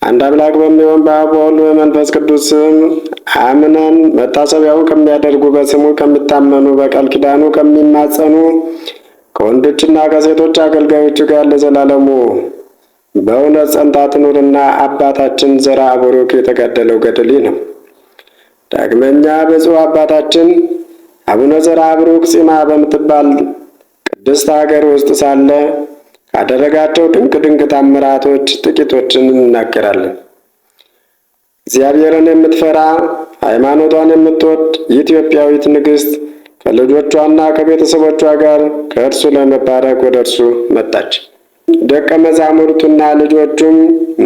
አንድ አምላክ በሚሆን በአብ በወልድ በመንፈስ ቅዱስ ስም አምነን መታሰቢያውን ከሚያደርጉ በስሙ ከሚታመኑ በቃል ኪዳኑ ከሚማጸኑ ከወንዶችና ከሴቶች አገልጋዮቹ ጋር ለዘላለሙ በእውነት ጸንታ ትኑርና አባታችን ዘርዓ ቡሩክ የተጋደለው ገድል ነው። ዳግመኛ ብፁዕ አባታችን አቡነ ዘርዓ ቡሩክ ጺማ በምትባል ቅድስት ሀገር ውስጥ ሳለ ካደረጋቸው ድንቅ ድንቅ ታምራቶች ጥቂቶችን እናገራለን። እግዚአብሔርን የምትፈራ ሃይማኖቷን የምትወድ ኢትዮጵያዊት ንግሥት ከልጆቿና ከቤተሰቦቿ ጋር ከእርሱ ለመባረክ ወደ እርሱ መጣች። ደቀ መዛሙርቱና ልጆቹም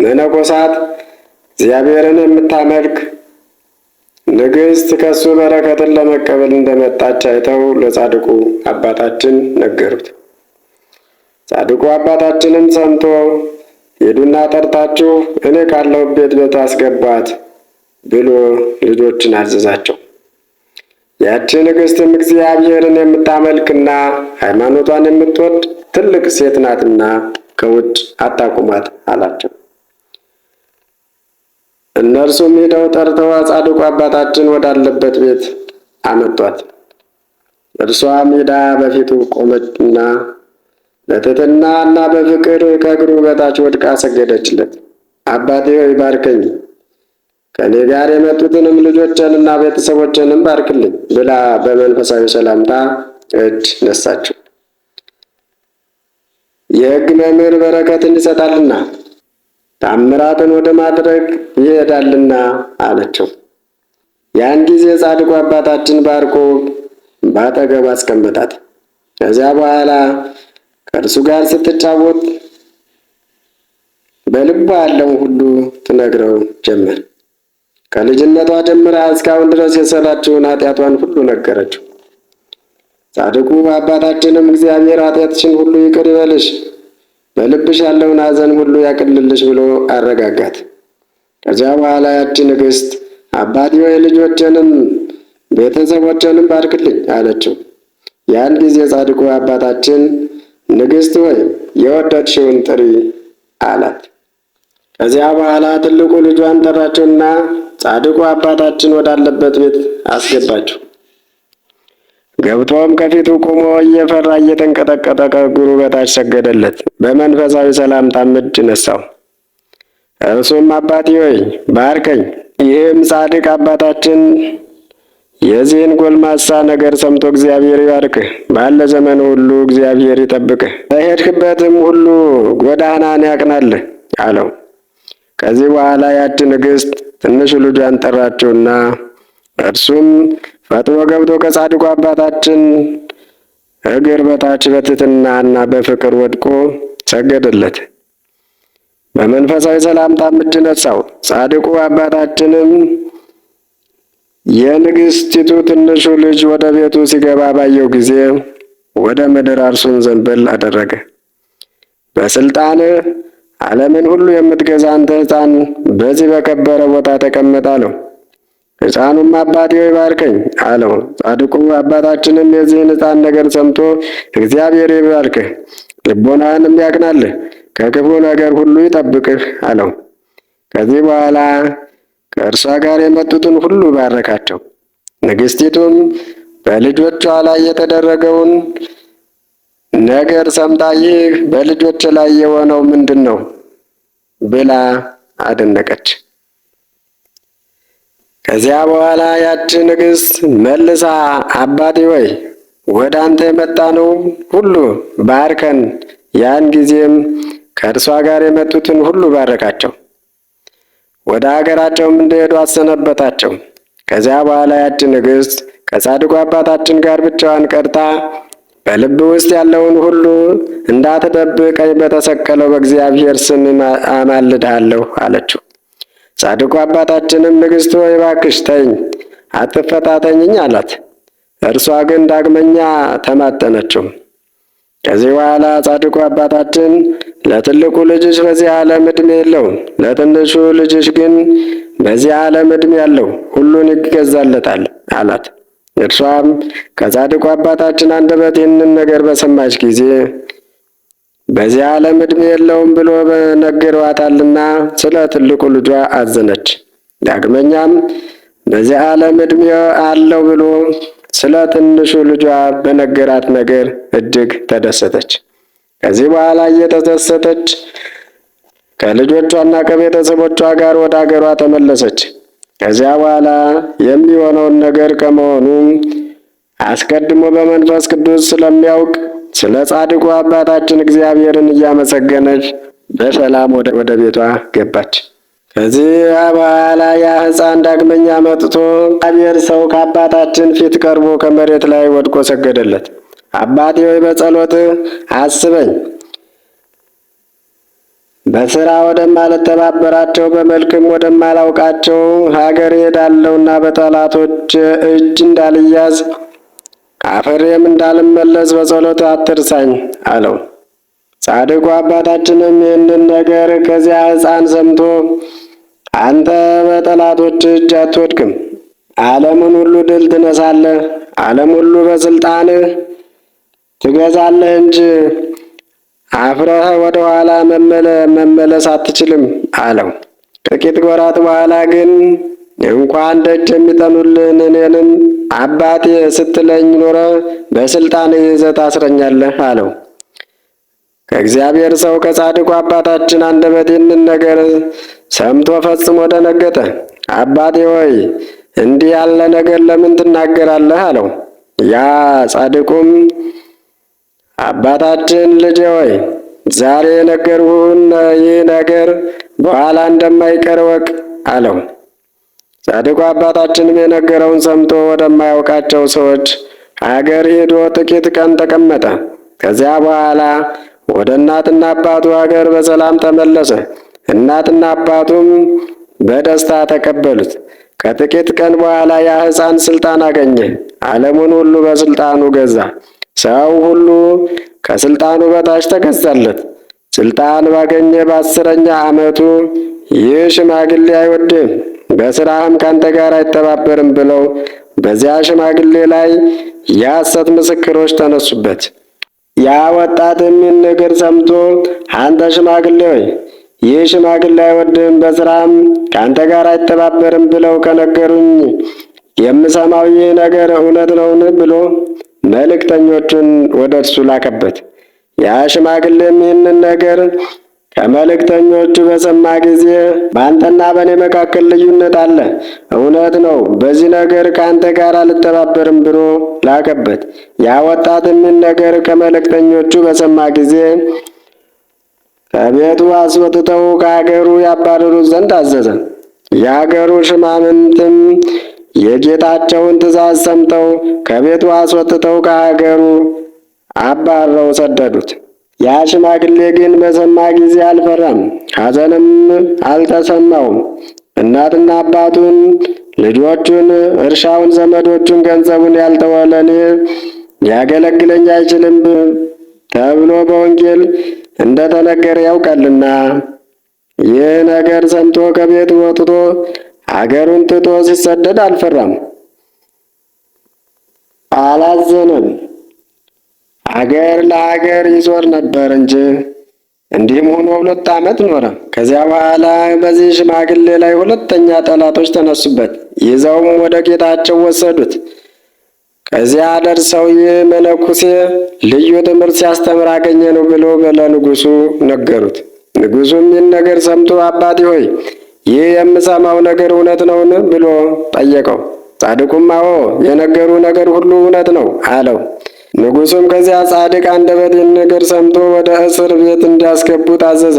መነኮሳት እግዚአብሔርን የምታመልክ ንግሥት ከእሱ በረከትን ለመቀበል እንደመጣች አይተው ለጻድቁ አባታችን ነገሩት። ጻድቁ አባታችንም ሰምቶ ሄዱና ጠርታችሁ እኔ ካለሁበት ቤት አስገቧት ብሎ ልጆችን አዘዛቸው። ያቺ ንግሥትም እግዚአብሔርን የምታመልክና ሃይማኖቷን የምትወድ ትልቅ ሴት ናትና ከውጭ አታቁሟት አላቸው። እነርሱም ሄደው ጠርተው ጻድቁ አባታችን ወዳለበት ቤት አመጧት። እርሷም ሄዳ በፊቱ ቆመችና በትሕትና እና በፍቅር ከእግሩ በታች ወድቃ ሰገደችለት። አባቴ ሆይ ባርከኝ፣ ከእኔ ጋር የመጡትንም ልጆችንና ቤተሰቦችንም ባርክልኝ ብላ በመንፈሳዊ ሰላምታ እጅ ነሳቸው። የሕግ መምህር በረከትን ይሰጣልና ታምራትን ወደ ማድረግ ይሄዳልና አለችው። ያን ጊዜ ጻድቁ አባታችን ባርኮ ባጠገቡ አስቀመጣት። ከዚያ በኋላ ከእርሱ ጋር ስትጫወት በልቧ ያለውን ሁሉ ትነግረው ጀመር። ከልጅነቷ ጀምራ እስካሁን ድረስ የሰራችውን ኃጢአቷን ሁሉ ነገረችው። ጻድቁ አባታችንም እግዚአብሔር ኃጢአትሽን ሁሉ ይቅር ይበልሽ፣ በልብሽ ያለውን ሐዘን ሁሉ ያቅልልሽ ብሎ አረጋጋት። ከዚያ በኋላ ያቺ ንግሥት አባቴ ሆይ ልጆችንም ቤተሰቦችንም ባርክልኝ አለችው። ያን ጊዜ ጻድቁ አባታችን ንግሥት ሆይ የወደድሽውን ጥሪ አላት። ከዚያ በኋላ ትልቁ ልጇን ጠራችውና ጻድቁ አባታችን ወዳለበት ቤት አስገባችው። ገብቶም ከፊቱ ቆሞ እየፈራ እየተንቀጠቀጠ ከእግሩ በታች ሰገደለት። በመንፈሳዊ ሰላምታም እጅ ነሳው። እርሱም አባቴ ሆይ ባርከኝ። ይህም ጻድቅ አባታችን የዚህን ጎልማሳ ነገር ሰምቶ እግዚአብሔር ይባርክህ፣ ባለ ዘመኑ ሁሉ እግዚአብሔር ይጠብቅህ፣ በሄድክበትም ሁሉ ጎዳናን ያቅናልህ አለው። ከዚህ በኋላ ያች ንግሥት ትንሹ ልጇን ጠራችውና እርሱም ፈጥኖ ገብቶ ከጻድቁ አባታችን እግር በታች በትሕትናና በፍቅር ወድቆ ሰገደለት። በመንፈሳዊ ሰላምታም እጅ ነሳው። ጻድቁ አባታችንም የንግሥቲቱ ትንሹ ልጅ ወደ ቤቱ ሲገባ ባየው ጊዜ ወደ ምድር እርሱን ዘንበል አደረገ። በስልጣንህ ዓለምን ሁሉ የምትገዛ አንተ ሕፃን በዚህ በከበረ ቦታ ተቀመጥ አለው። ሕፃኑም አባቴ ሆይ ባርከኝ አለው። ጻድቁ አባታችንም የዚህን ሕፃን ነገር ሰምቶ እግዚአብሔር ይባርክህ፣ ልቦናህንም ያቅናልህ፣ ከክፉ ነገር ሁሉ ይጠብቅህ አለው። ከዚህ በኋላ ከእርሷ ጋር የመጡትን ሁሉ ባረካቸው። ንግሥቲቱም በልጆቿ ላይ የተደረገውን ነገር ሰምታ ይህ በልጆች ላይ የሆነው ምንድን ነው ብላ አደነቀች። ከዚያ በኋላ ያች ንግሥት መልሳ አባቴ ሆይ ወደ አንተ የመጣነው ሁሉ ባርከን። ያን ጊዜም ከእርሷ ጋር የመጡትን ሁሉ ባረካቸው። ወደ አገራቸውም እንደሄዱ አሰነበታቸው። ከዚያ በኋላ ያች ንግሥት ከጻድቁ አባታችን ጋር ብቻዋን ቀርታ በልብ ውስጥ ያለውን ሁሉ እንዳትደብቀኝ በተሰቀለው በእግዚአብሔር ስም አማልድሃለሁ አለችው። ጻድቁ አባታችንም ንግሥት ሆይ እባክሽ ተይኝ፣ አትፈታተኝኝ አላት። እርሷ ግን ዳግመኛ ተማጠነችው። ከዚህ በኋላ ጻድቁ አባታችን ለትልቁ ልጅሽ በዚህ ዓለም ዕድሜ የለውም፣ ለትንሹ ልጅሽ ግን በዚህ ዓለም ዕድሜ ያለው ሁሉን ይገዛለታል አላት። እርሷም ከጻድቁ አባታችን አንደበት ይህንን ነገር በሰማች ጊዜ በዚህ ዓለም ዕድሜ የለውም ብሎ ነግሯታልና ስለ ትልቁ ልጇ አዘነች። ዳግመኛም በዚህ ዓለም ዕድሜ አለው ብሎ ስለ ትንሹ ልጇ በነገራት ነገር እጅግ ተደሰተች። ከዚህ በኋላ እየተደሰተች ከልጆቿና ከቤተሰቦቿ ጋር ወደ አገሯ ተመለሰች። ከዚያ በኋላ የሚሆነውን ነገር ከመሆኑ አስቀድሞ በመንፈስ ቅዱስ ስለሚያውቅ ስለ ጻድቁ አባታችን እግዚአብሔርን እያመሰገነች በሰላም ወደ ቤቷ ገባች። ከዚህ በኋላ ያ ሕፃን ዳግመኛ መጥቶ እግዚአብሔር ሰው ከአባታችን ፊት ቀርቦ ከመሬት ላይ ወድቆ ሰገደለት። አባቴ ሆይ በጸሎት አስበኝ፣ በሥራ ወደማልተባበራቸው በመልክም ወደማላውቃቸው ሀገር እሄዳለሁና በጠላቶች እጅ እንዳልያዝ አፈሬም እንዳልመለስ በጸሎት አትርሳኝ አለው። ጻድቁ አባታችንም ይህንን ነገር ከዚያ ሕፃን ሰምቶ አንተ በጠላቶች እጅ አትወድቅም፣ ዓለምን ሁሉ ድል ትነሳለህ፣ ዓለም ሁሉ በስልጣንህ ትገዛለህ እንጂ አፍረህ ወደ ኋላ መመለስ አትችልም አለው። ጥቂት ወራት በኋላ ግን እንኳን ደጅ የሚጠኑልህን እኔንም አባቴ ስትለኝ ኖረ በስልጣን ይዘህ ታስረኛለህ አለው። ከእግዚአብሔር ሰው ከጻድቁ አባታችን አንደበት ይህንን ነገር ሰምቶ ፈጽሞ ደነገጠ። አባቴ ሆይ እንዲህ ያለ ነገር ለምን ትናገራለህ አለው። ያ ጻድቁም አባታችን ልጄ ሆይ ዛሬ የነገርሁህን ይህ ነገር በኋላ እንደማይቀር እወቅ አለው። ጻድቁ አባታችንም የነገረውን ሰምቶ ወደማያውቃቸው ሰዎች አገር ሄዶ ጥቂት ቀን ተቀመጠ። ከዚያ በኋላ ወደ እናትና አባቱ አገር በሰላም ተመለሰ። እናትና አባቱም በደስታ ተቀበሉት። ከጥቂት ቀን በኋላ ያ ሕፃን ስልጣን አገኘ። ዓለሙን ሁሉ በስልጣኑ ገዛ። ሰው ሁሉ ከስልጣኑ በታች ተገዛለት። ስልጣን ባገኘ በ10ኛ ዓመቱ ይህ ሽማግሌ አይወድህም፣ በሥራህም ካንተ ጋር አይተባበርም ብለው በዚያ ሽማግሌ ላይ የሐሰት ምስክሮች ተነሱበት። ያ ወጣትም ይህን ነገር ሰምቶ አንተ ሽማግሌ ሆይ ይህ ሽማግሌ አይወድህም፣ በሥራህም ካንተ ጋር አይተባበርም ብለው ከነገሩኝ የምሰማው ይህ ነገር እውነት ነውን? ብሎ መልእክተኞቹን ወደ እርሱ ላከበት። ያ ሽማግሌም ይህንን ነገር ከመልእክተኞቹ በሰማ ጊዜ በአንተና በእኔ መካከል ልዩነት አለ፣ እውነት ነው፣ በዚህ ነገር ከአንተ ጋር አልተባበርም ብሎ ላከበት። ያ ወጣትም ይህን ነገር ከመልእክተኞቹ በሰማ ጊዜ ከቤቱ አስወጥተው ከአገሩ ያባረሩት ዘንድ አዘዘ። የአገሩ ሽማምንትም የጌታቸውን ትእዛዝ ሰምተው ከቤቱ አስወጥተው ከአገሩ አባረው ሰደዱት። ያ ሽማግሌ ግን በሰማ ጊዜ አልፈራም፣ ሐዘንም አልተሰማውም። እናትና አባቱን፣ ልጆቹን፣ እርሻውን፣ ዘመዶቹን፣ ገንዘቡን ያልተወ ለእኔ ሊያገለግለኝ አይችልም ተብሎ በወንጌል እንደተነገረ ያውቃልና ይህ ነገር ሰምቶ ከቤት ወጥቶ አገሩን ትቶ ሲሰደድ አልፈራም፣ አላዘነም። አገር ለአገር ይዞር ነበር እንጂ። እንዲህም ሆኖ 2 ዓመት ኖረ። ከዚያ በኋላ በዚህ ሽማግሌ ላይ ሁለተኛ ጠላቶች ተነሱበት፣ ይዘውም ወደ ጌታቸው ወሰዱት። ከዚያ ደርሰው ይህ መነኩሴ ልዩ ትምህርት ሲያስተምር አገኘነው ብሎ ለንጉሡ ነገሩት። ንጉሡም ይህን ነገር ሰምቶ አባቴ ሆይ ይህ የምሰማው ነገር እውነት ነውን? ብሎ ጠየቀው። ጻድቁም አዎ የነገሩ ነገር ሁሉ እውነት ነው አለው። ንጉሡም ከዚያ ጻድቅ አንደበት ይህን ነገር ሰምቶ ወደ እስር ቤት እንዲያስገቡት አዘዘ።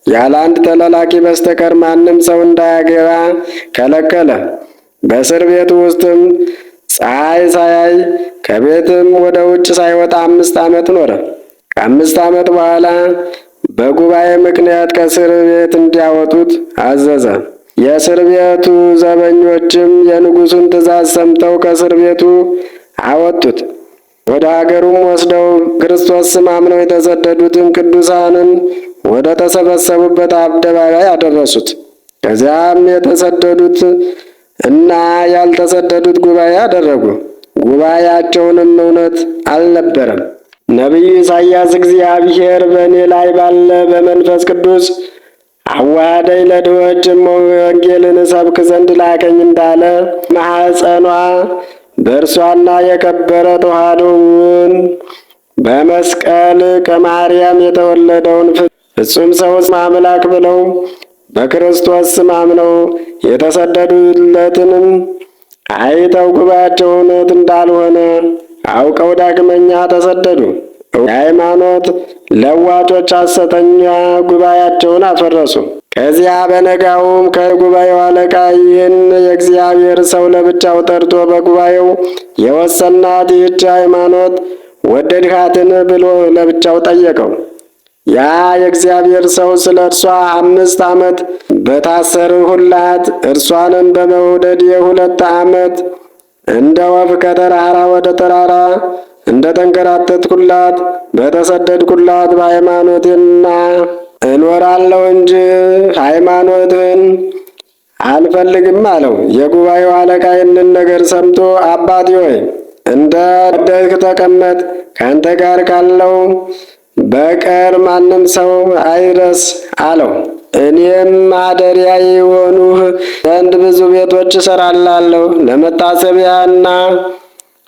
ያለ አንድ ተላላኪ በስተቀር ማንም ሰው እንዳያገባ ከለከለ። በእስር ቤቱ ውስጥም ፀሐይ ሳያይ ከቤትም ወደ ውጭ ሳይወጣ 5 ዓመት ኖረ። ከ5 ዓመት በኋላ በጉባኤ ምክንያት ከእስር ቤት እንዲያወጡት አዘዘ። የእስር ቤቱ ዘበኞችም የንጉሡን ትእዛዝ ሰምተው ከእስር ቤቱ አወጡት። ወደ ሀገሩም ወስደው ክርስቶስ ስም አምነው የተሰደዱትን ቅዱሳንን ወደ ተሰበሰቡበት አደባባይ አደረሱት። ከዚያም የተሰደዱት እና ያልተሰደዱት ጉባኤ አደረጉ። ጉባኤያቸውንም እውነት አልነበረም። ነቢዩ ኢሳይያስ እግዚአብሔር በእኔ ላይ ባለ በመንፈስ ቅዱስ አዋሃደኝ ለድሆችም ወንጌልን እሰብክ ዘንድ ላከኝ እንዳለ ማኅፀኗ በእርሷና የከበረ ተዋሕዶውን በመስቀል ከማርያም የተወለደውን ፍጹም ሰው አምላክ ብለው በክርስቶስ ስም አምነው የተሰደዱለትንም አይተው ጉባኤያቸው እውነት እንዳልሆነ አውቀው ዳግመኛ ተሰደዱ። የሃይማኖት ለዋጮች ሐሰተኛ ጉባኤያቸውን አፈረሱ። ከዚያ በነጋውም ከጉባኤው አለቃ ይህን የእግዚአብሔር ሰው ለብቻው ጠርቶ በጉባኤው የወሰናት ይህች ሃይማኖት ወደድሃትን ብሎ ለብቻው ጠየቀው። ያ የእግዚአብሔር ሰው ስለ እርሷ 5 ዓመት በታሰርሁላት፣ እርሷንም በመውደድ የ2 ዓመት እንደ ወፍ ከተራራ ወደ ተራራ እንደ ተንከራተትኩላት በተሰደድኩላት በሃይማኖቴና እኖራለሁ እንጂ ሃይማኖትን አልፈልግም አለው። የጉባኤው አለቃ ይህንን ነገር ሰምቶ አባቴ ሆይ እንደ ወደድክ ተቀመጥ፣ ከአንተ ጋር ካለው በቀር ማንም ሰው አይድረስ አለው። እኔም ማደሪያ የሆኑህ ዘንድ ብዙ ቤቶች እሰራላለሁ፣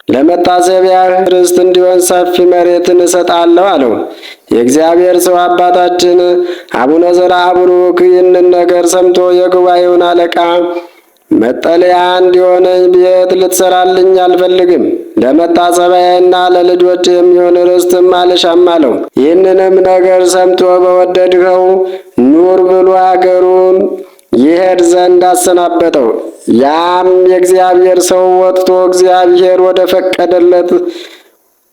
ለመታሰቢያ ርስት እንዲሆን ሰፊ መሬትን እሰጣለሁ አለው። የእግዚአብሔር ሰው አባታችን አቡነ ዘርአብሩክ ይህንን ነገር ሰምቶ የጉባኤውን አለቃ መጠለያ እንዲሆነኝ ቤት ልትሰራልኝ አልፈልግም፣ ለመታሰቢያና ለልጆች የሚሆን ርስትም አልሻም አለው። ይህንንም ነገር ሰምቶ በወደድኸው ኑር ብሎ አገሩን ይሄድ ዘንድ አሰናበተው። ያም የእግዚአብሔር ሰው ወጥቶ እግዚአብሔር ወደ ፈቀደለት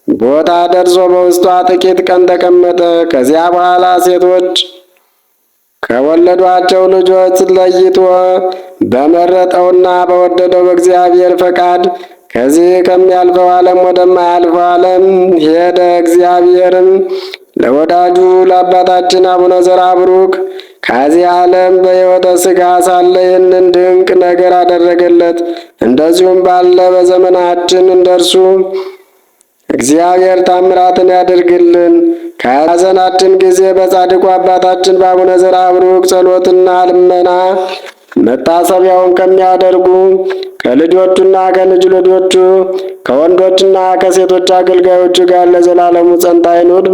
ቦታ ደርሶ በውስጧ ጥቂት ቀን ተቀመጠ። ከዚያ በኋላ ሴቶች ከወለዷቸው ልጆች ለይቶ በመረጠውና በወደደው በእግዚአብሔር ፈቃድ ከዚህ ከሚያልፈው ዓለም ወደማያልፈው ዓለም ሄደ። እግዚአብሔርም ለወዳጁ ለአባታችን አቡነ ዘርአብሩክ ከዚህ ዓለም በሕይወተ ሥጋ ሳለ ይህንን ድንቅ ነገር አደረገለት። እንደዚሁም ባለ በዘመናችን እንደርሱ እግዚአብሔር ታምራትን ያድርግልን። ከሐዘናችን ጊዜ በጻድቁ አባታችን በአቡነ ዘርአብሩክ ጸሎትና ልመና መታሰቢያውን ከሚያደርጉ ከልጆቹና ከልጅ ልጆቹ ከወንዶችና ከሴቶች አገልጋዮቹ ጋር ለዘላለሙ ጸንታ ይኑር።